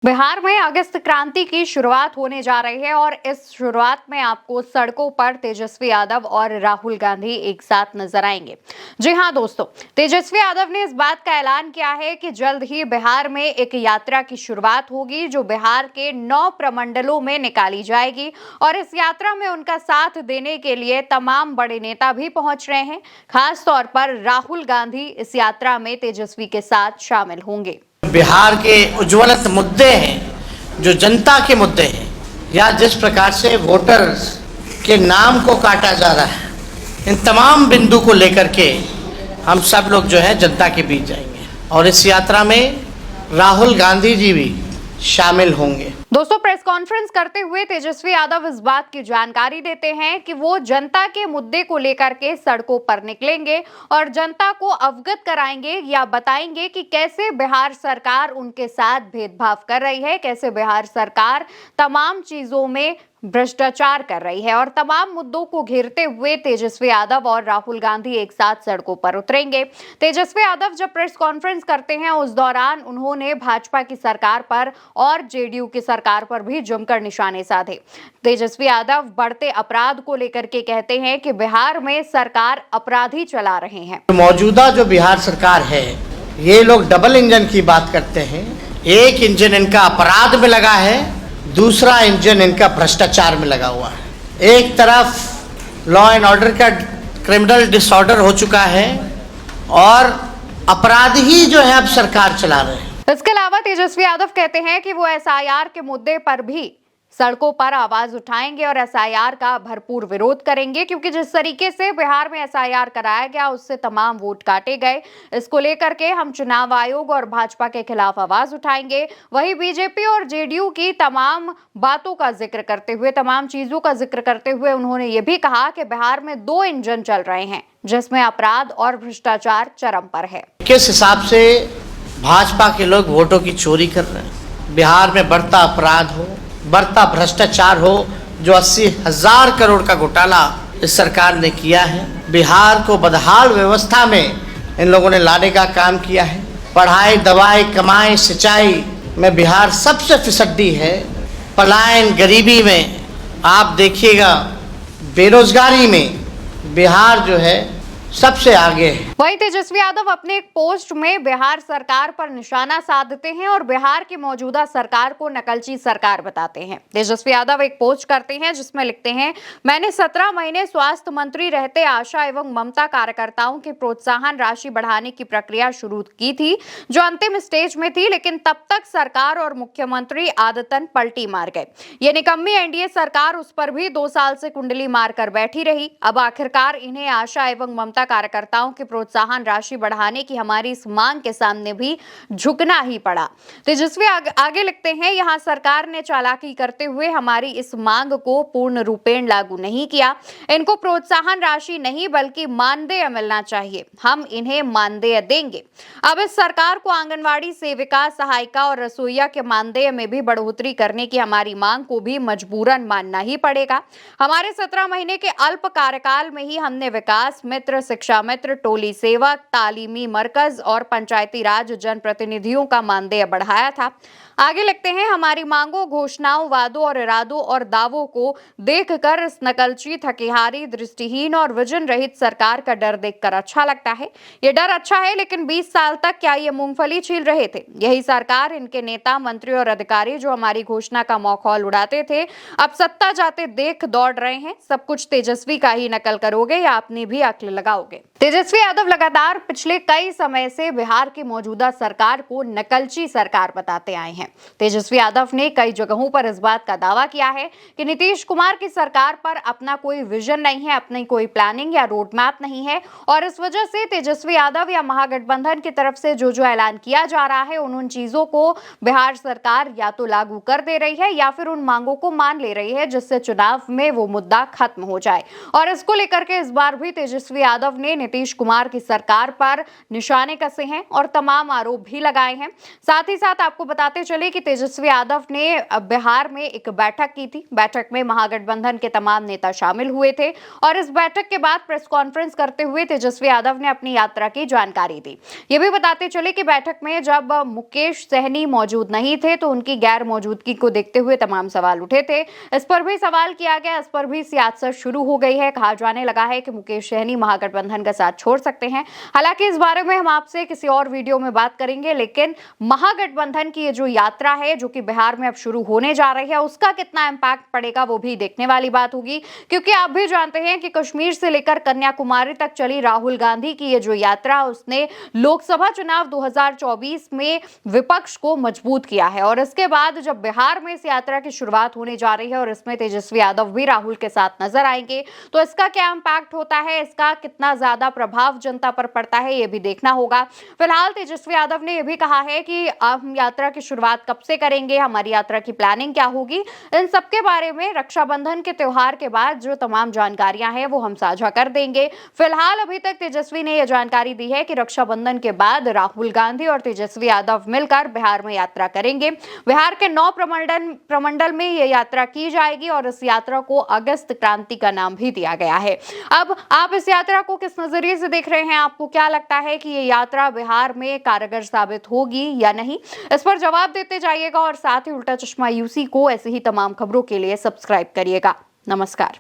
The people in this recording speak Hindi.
बिहार में अगस्त क्रांति की शुरुआत होने जा रही है और इस शुरुआत में आपको सड़कों पर तेजस्वी यादव और राहुल गांधी एक साथ नजर आएंगे। जी हां दोस्तों, तेजस्वी यादव ने इस बात का ऐलान किया है कि जल्द ही बिहार में एक यात्रा की शुरुआत होगी जो बिहार के 9 प्रमंडलों में निकाली जाएगी और इस यात्रा में उनका साथ देने के लिए तमाम बड़े नेता भी पहुंच रहे हैं। खास तौर पर राहुल गांधी इस यात्रा में तेजस्वी के साथ शामिल होंगे। बिहार के उज्ज्वलत मुद्दे हैं, जो जनता के मुद्दे हैं, या जिस प्रकार से वोटर्स के नाम को काटा जा रहा है, इन तमाम बिंदु को लेकर के हम सब लोग जो है जनता के बीच जाएंगे और इस यात्रा में राहुल गांधी जी भी शामिल होंगे। दोस्तों, प्रेस कॉन्फ्रेंस करते हुए तेजस्वी यादव इस बात की जानकारी देते हैं कि वो जनता के मुद्दे को लेकर के सड़कों पर निकलेंगे और जनता को अवगत कराएंगे या बताएंगे कि कैसे बिहार सरकार उनके साथ भेदभाव कर रही है, कैसे बिहार सरकार तमाम चीजों में भ्रष्टाचार कर रही है और तमाम मुद्दों को घेरते हुए तेजस्वी यादव और राहुल गांधी एक साथ सड़कों पर उतरेंगे। तेजस्वी यादव जब प्रेस कॉन्फ्रेंस करते हैं उस दौरान उन्होंने भाजपा की सरकार पर और जेडीयू की सरकार पर भी जमकर निशाने साधे। तेजस्वी यादव बढ़ते अपराध को लेकर के कहते हैं कि बिहार में सरकार अपराधी चला रहे हैं। मौजूदा जो बिहार सरकार है, ये लोग डबल इंजन की बात करते हैं। एक इंजन इनका अपराध में लगा है, दूसरा इंजन इनका भ्रष्टाचार में लगा हुआ है। एक तरफ लॉ एंड ऑर्डर का क्रिमिनल डिसऑर्डर हो चुका है और अपराधी जो है अब सरकार चला रहे हैं। इसके अलावा तेजस्वी यादव कहते हैं कि वो एसआईआर के मुद्दे पर भी सड़कों पर आवाज उठाएंगे और एसआईआर का भरपूर विरोध करेंगे, क्योंकि जिस तरीके से बिहार में एसआईआर कराया गया उससे तमाम वोट काटे गए। इसको लेकर के हम चुनाव आयोग और भाजपा के खिलाफ आवाज उठाएंगे। वहीं बीजेपी और जेडीयू की तमाम बातों का जिक्र करते हुए, तमाम चीजों का जिक्र करते हुए उन्होंने ये भी कहा कि बिहार में 2 इंजन चल रहे हैं जिसमें अपराध और भ्रष्टाचार चरम पर है। किस हिसाब से भाजपा के लोग वोटों की चोरी कर रहे हैं, बिहार में बढ़ता अपराध हो, बढ़ता भ्रष्टाचार हो, जो 80,000 करोड़ का घोटाला इस सरकार ने किया है। बिहार को बदहाल व्यवस्था में इन लोगों ने लाने का काम किया है। पढ़ाई, दवाई, कमाई, सिंचाई में बिहार सबसे फिसड्डी है। पलायन, गरीबी में आप देखिएगा, बेरोजगारी में बिहार जो है सबसे आगे है। वहीं तेजस्वी यादव अपने एक पोस्ट में बिहार सरकार पर निशाना साधते हैं और बिहार की मौजूदा सरकार को नकलची सरकार बताते हैं। तेजस्वी यादव एक पोस्ट करते हैं जिसमें लिखते हैं, मैंने 17 महीने स्वास्थ्य मंत्री रहते आशा एवं ममता कार्यकर्ताओं की प्रोत्साहन राशि बढ़ाने की प्रक्रिया शुरू की थी जो अंतिम स्टेज में थी, लेकिन तब तक सरकार और मुख्यमंत्री आदतन पलटी मार गए। ये निकम्मी एनडीए सरकार उस पर भी 2 साल से कुंडली मारकर बैठी रही। अब आखिरकार इन्हें आशा एवं ममता कार्यकर्ताओं की प्रोत्साहन राशि बढ़ाने की हमारी इस मांग के सामने भी झुकना ही पड़ा। तेजस्वी आगे लिखते हैं, यहां सरकार ने चालाकी करते हुए हमारी इस मांग को पूर्ण रूपेण लागू नहीं किया। इनको प्रोत्साहन राशि नहीं बल्कि मानदेय मिलना चाहिए। हम इन्हें मानदेय देंगे। अब इस सरकार को आंगनवाड़ी सेविका, सहायिका और रसोईया के मानदेय में भी बढ़ोतरी करने की हमारी मांग को भी मजबूरन मानना ही पड़ेगा। हमारे 17 महीने के अल्प कार्यकाल में ही हमने विकास मित्र, शिक्षा मित्र, टोली सेवक, तालीमी मरकज और पंचायती राज जनप्रतिनिधियों का मानदेय बढ़ाया था। आगे लिखते हैं, हमारी मांगों, घोषणाओं, वादों और इरादों और दावों को देखकर इस नकलची, थकेहारी, दृष्टिहीन और विजन रहित सरकार का डर देखकर अच्छा लगता है। ये डर अच्छा है, लेकिन 20 साल तक क्या ये मूंगफली छील रहे थे? यही सरकार, इनके नेता, मंत्री और अधिकारी जो हमारी घोषणा का मखौल उड़ाते थे, अब सत्ता जाते देख दौड़ रहे हैं। सब कुछ तेजस्वी का ही नकल करोगे या अपनी भी अक्ल लगाओगे? तेजस्वी यादव लगातार पिछले कई समय से बिहार की मौजूदा सरकार को नकलची सरकार बताते आए हैं। तेजस्वी यादव ने कई जगहों पर इस बात का दावा किया है कि नीतीश कुमार की सरकार पर अपना कोई विजन नहीं है, अपनी कोई प्लानिंग या रोड मैप नहीं है और इस वजह से तेजस्वी यादव या महागठबंधन की तरफ से जो ऐलान किया जा रहा है उन चीजों को बिहार सरकार या तो लागू कर दे रही है या फिर उन मांगों को मान ले रही है जिससे चुनाव में वो मुद्दा खत्म हो जाए। और इसको लेकर के इस बार भी तेजस्वी यादव यादव ने नीतीश कुमार की सरकार पर निशाने कसे हैं और तमाम आरोप भी लगाए हैं। साथ ही साथ आपको बताते चले कि तेजस्वी यादव ने बिहार में एक बैठक की थी। बैठक में महागठबंधन के तमाम नेता शामिल हुए थे और इस बैठक के बाद प्रेस कॉन्फ्रेंस करते हुए तेजस्वी यादव ने अपनी यात्रा की जानकारी दी। ये भी बताते चले कि बैठक में जब मुकेश सहनी मौजूद नहीं थे तो उनकी गैर मौजूदगी को देखते हुए तमाम सवाल उठे थे। इस पर भी सवाल किया गया, इस पर भी सियासत शुरू हो गई है। कहा जाने लगा है कि मुकेश सहनी महागठबंधन का साथ छोड़ सकते हैं। हालांकि इस बारे में हम आपसे किसी और वीडियो में बात करेंगे, लेकिन महागठबंधन की ये जो यात्रा है जो कि बिहार में अब शुरू होने जा रही है, उसका कितना इंपैक्ट पड़ेगा वो भी देखने वाली बात होगी। क्योंकि आप भी जानते हैं कि कश्मीर से लेकर कन्याकुमारी तक चली राहुल गांधी की ये जो यात्रा, उसने लोकसभा चुनाव 2024 में विपक्ष को मजबूत किया है। और इसके बाद जब बिहार में इस यात्रा की शुरुआत होने जा रही है और इसमें तेजस्वी यादव भी राहुल के साथ नजर आएंगे, तो इसका क्या इंपैक्ट होता है, इसका कितना ज्यादा प्रभाव जनता पर पड़ता है, ये भी देखना होगा। फिलहाल तेजस्वी यादव ने यह भी कहा है कि हम यात्रा की शुरुआत कब से करेंगे, हमारी यात्रा की प्लानिंग क्या होगी, इन सब के बारे में रक्षाबंधन के त्योहार के बाद जो तमाम जानकारियां हैं वो हम साझा कर देंगे। फिलहाल अभी तक तेजस्वी ने यह जानकारी दी है कि रक्षाबंधन के बाद राहुल गांधी और तेजस्वी यादव मिलकर बिहार में यात्रा करेंगे। बिहार के 9 प्रमंडल में यह यात्रा की जाएगी और इस यात्रा को अगस्त क्रांति का नाम भी दिया गया है। अब आप इस यात्रा को किस नजरिए से देख रहे हैं? आपको क्या लगता है कि ये यात्रा बिहार में कारगर साबित होगी या नहीं? इस पर जवाब देते जाइएगा और साथ ही उल्टा चश्मा यूसी को ऐसी ही तमाम खबरों के लिए सब्सक्राइब करिएगा। नमस्कार।